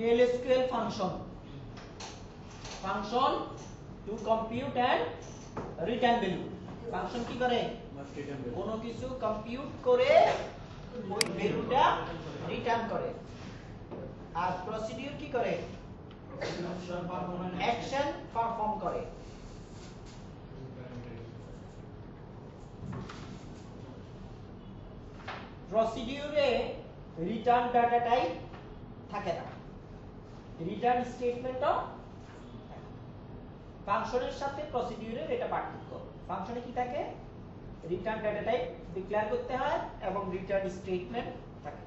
PLSQL function to compute and return value. Function কি করে কোনো কিছু কম্পিউট করে ওই ভ্যালুটা রিটার্ন করে আর প্রসিডিউর কি করে অ্যাকশন পারফর্ম করে প্রসিডিউরে রিটার্ন ডাটা টাইপ থাকে না রিটার্ন স্টেটমেন্টও ফাংশনের সাথে প্রসিডিউরের এটা পার্থক্য ফাংশনে কি থাকে রিটার্ন ডাটা টাইপ ডিক্লেয়ার করতে হয় এবং রিটার্ন স্টেটমেন্ট থাকে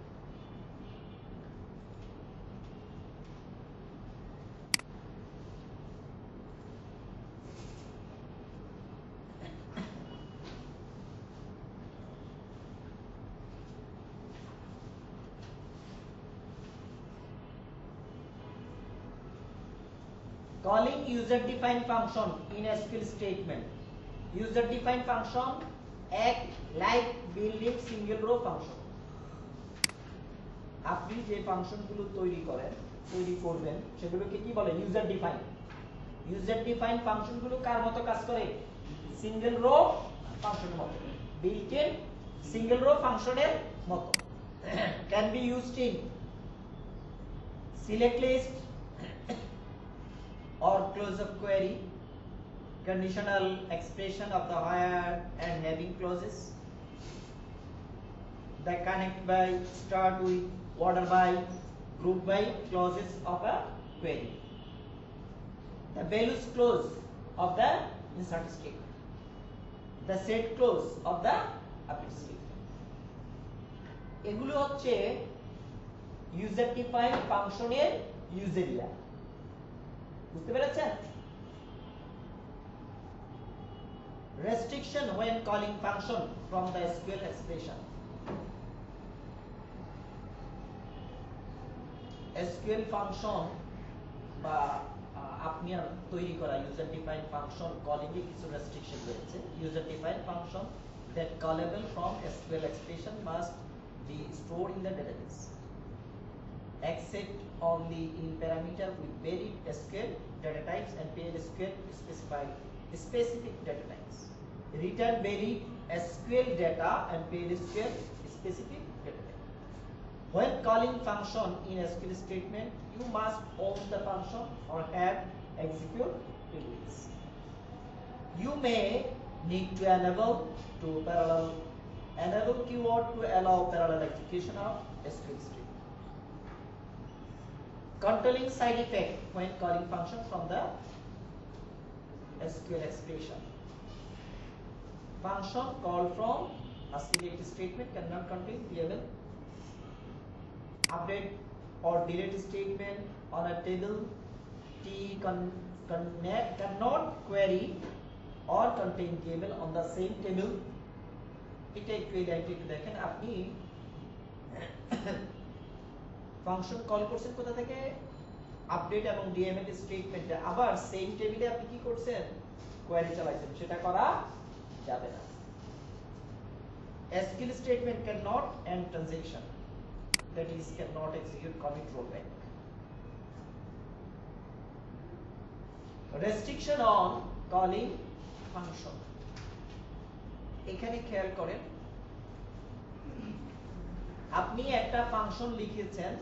calling user defined function in SQL statement user defined function act like building single row function আপনি যে ফাংশনগুলো তৈরি করবেন সেগুলোকে কি বলে ইউজার ডিফাইন ফাংশনগুলো কার মতো কাজ করে সিঙ্গেল রো ফাংশনের মতো বিল্ট ইন সিঙ্গেল রো ফাংশনের মতো can be used in select list or close up query conditional expression of the where and having clauses that connect by start with order by group by clauses of a query the values clause of the insert statement the set clause of the update statement এগুলো হচ্ছে user defined ফাংশনের use area বুঝতে পেরেছেন restriction when calling function from the SQL expression SQL function বা আপনি তৈরি করা user defined function calling এ কিছু restriction রয়েছে user defined function that callable from SQL expression must be stored in the database except only in parameter with varied SQL data types and PLSQL specific data types return varied SQL data and PLSQL specific data type when calling function in SQL statement you must own the function or have execute privileges you may need to enable keyword to allow parallel execution of SQL statement controlling side effect when calling function from the SQL expression function called from a select statement cannot contain variable update or delete statement on a table T cannot query or contain table on the same table এটা একটু এই লাইনটা একটু দেখেন আপনি function call করছেন কোথা থেকে আপডেট এবং ডিএমএল স্টেটমেন্টে আবার সেম টেবিলে আপনি কি করছেন কোয়েরি চালাইছেন সেটা করা যাবে না SQL statement cannot end transaction that is cannot execute commit rollback restriction on calling function এখানে খেয়াল করেন আপনি একটা ফাংশন লিখেছেন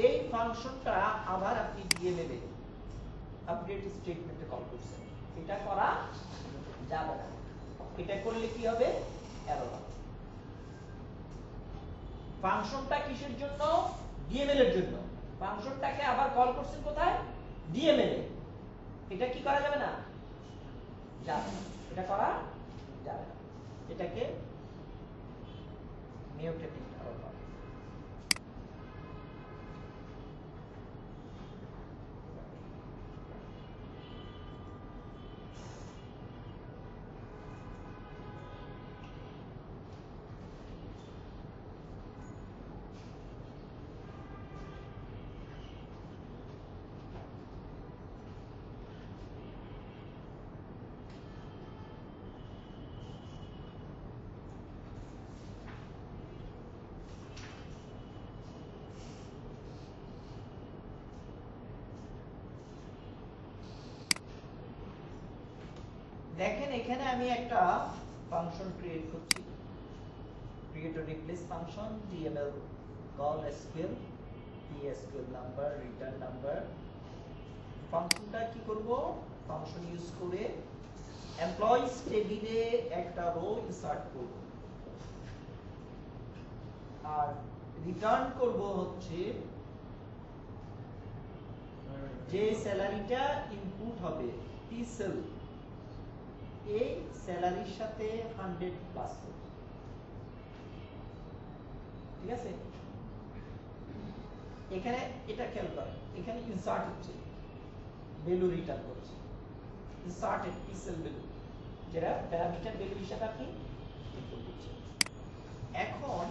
এই ফাংশনটা আবার আপনি ডিএমএল এ আপডেট স্টেটমেন্টে কল করছেন এটা করা যাবে না এটা করলে কি হবে এরর হবে ফাংশনটা কিসের জন্য ডিএমএল এর জন্য ফাংশনটাকে আবার কল করছেন কোথায় ডিএমএল এ এটা কি করা যাবে না যাবে না এটা করা যাবে না এটাকে মিউটেটিং এরর বলে দেখেন এখানে আমি একটা ফাংশন ক্রিয়েট করছি, create a replace function dml call sql psql number return number। ফাংশনটা কি করব, ফাংশন ইউজ করে এমপ্লয়িজ টেবিলে একটা রো ইনসার্ট করব আর রিটার্ন করব হচ্ছে যে স্যালারিটা ইনপুট হবে পিসেল এই স্যালারির সাথে 100 প্লাস হবে, ঠিক আছে। এখানে এটা খেয়াল করেন, এখানে ইনসার্ট হচ্ছে ভ্যালু রিটার্ন করছে, ইনসার্টেড পিসেল ভ্যালু যেটা প্যারামিটার ভ্যালু হিসেবে আপনি ইনপুট করছেন। এখন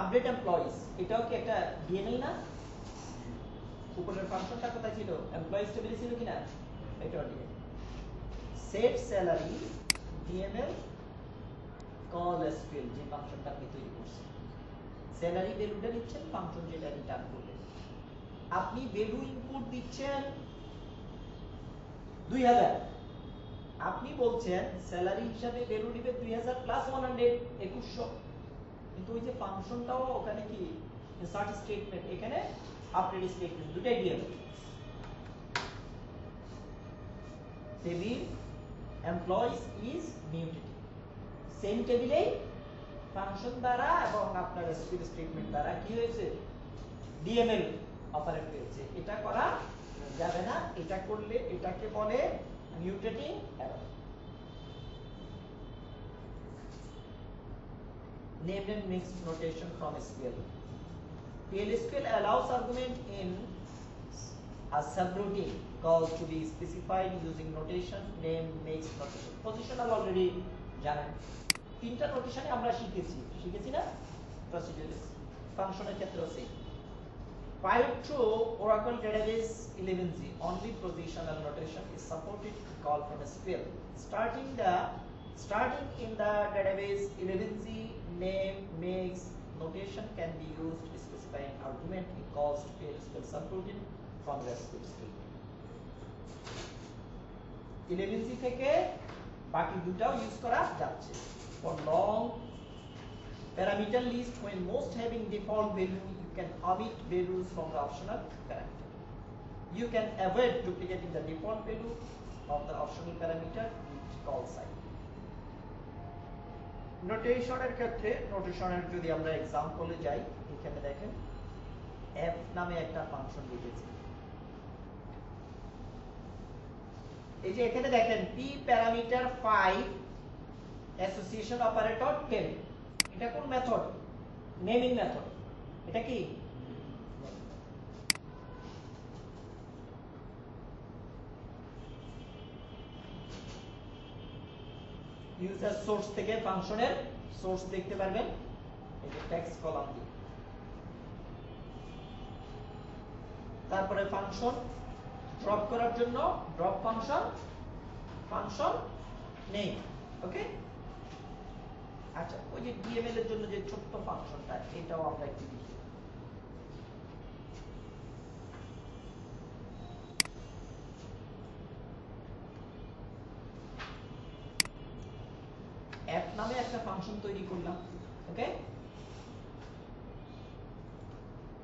আপডেট এমপ্লয়িজ, এটাও কি একটা ডিএমএল না? উপরের ফাংশনটা কোথায় ছিল, এমপ্লয়িজ টেবিলে ছিল কিনা, এটাও DML. Set salary DML call SQL যে ফাংশনটা আপনি তৈরি করছেন, স্যালারি ভ্যালুটা দিচ্ছেন, ফাংশন যেটা রিটার্ন করবে। আপনি ভ্যালু ইনপুট দিচ্ছেন 2000, আপনি বলছেন স্যালারি হিসাবে ভ্যালু দিবে 2000 প্লাস 100 2100, কিন্তু ওই যে ফাংশনটাও ওখানে কি ইনসার্ট স্টেটমেন্ট, এখানে আপডেট স্টেটমেন্ট, দুটাই DML. Table employees is muted, same টেবিলে ফাংশন দ্বারা এবং আপনার এসকিউএল স্টেটমেন্ট দ্বারা কি হয়েছে, ডিএমএল অপারেট হয়েছে। এটা করা যাবে না, এটা করলে এটাকে বলে মিউটেটিং error. Named and mixed notation from SQL. PL/SQL allows argument in a subroutine call to be specified using notation name mixed notation. Positional already জানেন, তিনটা নোটেশনে আমরা শিখেছি না প্রসিডিউর ফাংশনের ক্ষেত্রেও same. File to Oracle Database 11g, only positional notation is supported to call from SQL. Starting in the database 11g, name makes notation can be used to specify an argument in calls to PL/SQL subroutine from the SQL statement. 11g থেকে বাকি দুটাও use করা যাচ্ছে। For long parameter list, when most having default value, you can omit values from the optional parameter. You can avoid duplicating the default value of the optional parameter with call side. নোটেশনের ক্ষেত্রে, নোটেশনের যদি আমরা এক্সাম্পলে যাই, এখানে দেখেন f নামে একটা function লিখেছি। এই যে এখানে দেখেন p প্যারামিটার 5 অ্যাসোসিয়েশন অপারেটর 10, এটা কোন মেথড, নেমিং মেথড। এটা কি ইউজার সোর্স থেকে ফাংশনের সোর্স দেখতে পারবেন, এই যে টেক্সট কলাম দিয়ে। তারপরে ফাংশন ড্রপ করার জন্য ড্রপ ফাংশন নেই, ওকে। আচ্ছা, ওই যে ডিএমএল এর জন্য যে ছোট্ট ফাংশনটা, এটাও আমরা একটু লিখি। অ্যাপ নামে একটা ফাংশন তৈরি করলাম, ওকে।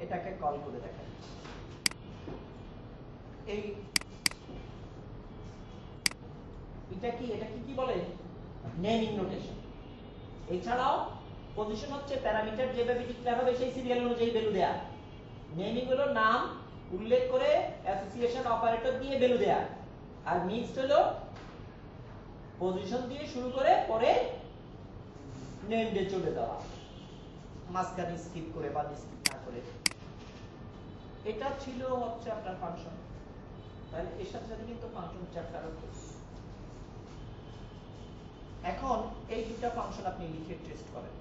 এটাকে কল করে দেখাই। এই এটা কি বলে, নেমিং নোটেশন। এছাড়াও পজিশন হচ্ছে প্যারামিটার যেভাবে ডিক্লেয়ার হবে সেই সিরিয়াল অনুযায়ী ভ্যালু দেয়া। নেমিং হলো নাম উল্লেখ করে অ্যাসোসিয়েশন অপারেটর দিয়ে ভ্যালু দেয়া, আর মিক্সড হলো পজিশন দিয়ে শুরু করে পরে নেম দিয়ে চলে যাওয়া, মাঝখানে স্কিপ করে বা স্কিপ না করে। এটা ছিল হচ্ছে আপনার ফাংশন। তাহলে এর সাথে সাথে কিন্তু ফাংশন চ্যাপ্টারও করছি। এখন এই দুটো ফাংশন আপনি লিখে টেস্ট করেন।